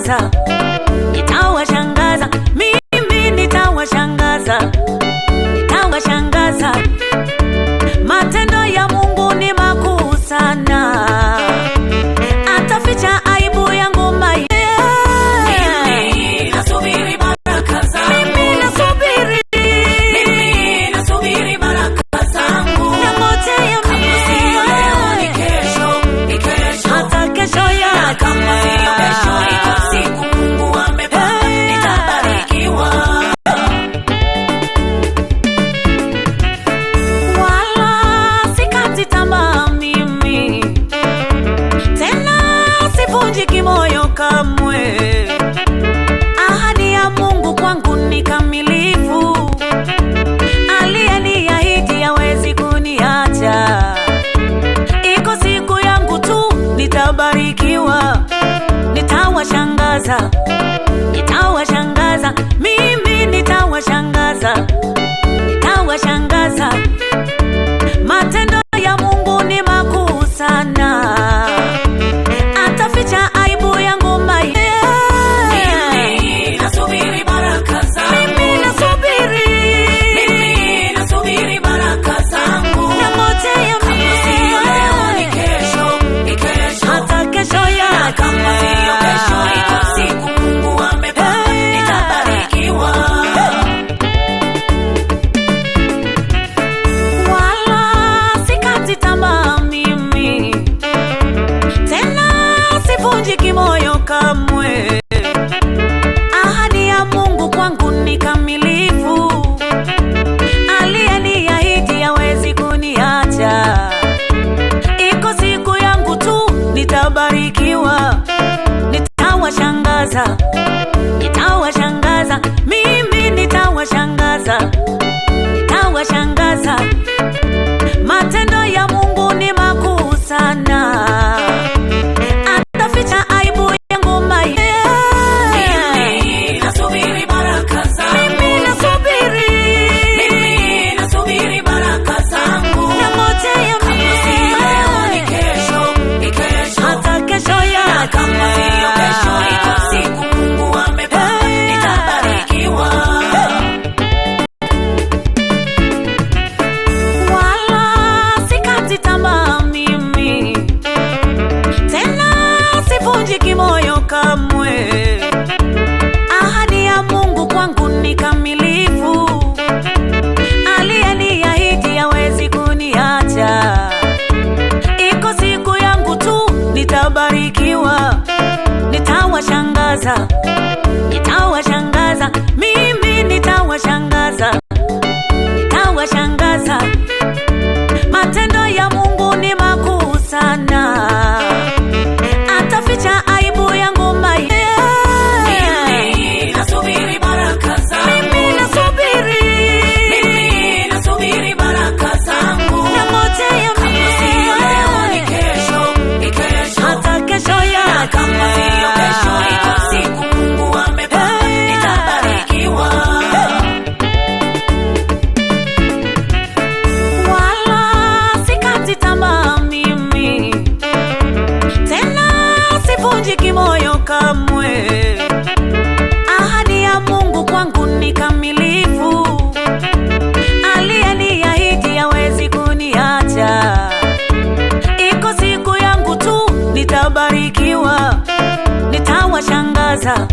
nitawashangaza, nitawashangaza, mimi nitawashangaza, nitawashangaza. Matendo ya Mungu ni makuu sana, ataficha aibu yangu mimi nasubiri baraka zangu, mimi nasubiri baraka zangu, nangojea kama sio leo ni kesho, hata kesho ya kama sio kesho iko siku Mungu amepanga nitabarikiwa. Wala sikati tamaa mimi, tena sivunjiki moyo kamwe. Ahadi ya Mungu kwangu ni kamilifu, aliyeniahidi hawezi kuniacha. Iko siku yangu tu nitabarikiwa, nitawashangaza, nitawashangaza, mimi nitawashangaza, nitawashangaza. Matendo ya Mungu ni makuu sana, ataficha aibu yangu mimi nasubiri baraka zangu, mimi nasubiri baraka zangu, nangojea kama sio leo ni kesho, hata kesho ya kama sio kesho iko siku Mungu amepanga nitabarikiwa. Wala sikati tamaa mimi, tena sivunjiki moyo kamwe. Ahadi ya Mungu kwangu ni kamilifu, aliyeniahidi hawezi kuniacha. Iko siku yangu tu nitabarikiwa, nitawashangaza, nitawashangaza, mimi nitawashangaza, nitawashangaza. Matendo ya Mungu ni makuu sana, ataficha aibu yangu mimi nasubiri baraka zangu, mimi nasubiri baraka zangu, nangojea kama sio leo ni kesho, hata kesho ya kama sio kesho iko siku Mungu amepanga nitabarikiwa. Wala sikati tamaa mimi, tena sivunjiki moyo kamwe. Ahadi ya Mungu kwangu ni kamilifu, aliyeniahidi hawezi kuniacha. Iko siku yangu tu nitabarikiwa, nitawashangaza, nitawashangaza, mimi nitawashangaza, nitawashangaza. Matendo ya Mungu ni makuu sana, ataficha aibu yangu mimi nasubiri baraka zangu, mimi nasubiri baraka zangu, nangojea kama sio leo ni kesho, hata kesho ya kama sio kesho iko siku Mungu amepanga nitabarikiwa. Wala sikati tamaa mimi, tena sivunjiki moyo kamwe. Ahadi ya Mungu kwangu ni kamilifu, aliyeniahidi hawezi kuniacha. Iko siku yangu tu nitabarikiwa, nitawashangaza, mimi nitawashangaza, nitawashangaza. Matendo ya Mungu ni makuu sana, ataficha aibu yangu mimi nasubiri baraka zangu, mimi nasubiri baraka zangu, nangojea kama sio leo ni kesho, hata kesho ya kama sio kesho iko siku Mungu amepanga nitabarikiwa. Wala sikati tamaa mimi, tena sivunjiki moyo kamwe. Ahadi ya Mungu kwangu ni kamilifu, aliyeniahidi hawezi kuniacha. Iko siku yangu tu nitabarikiwa, nitawashangaza,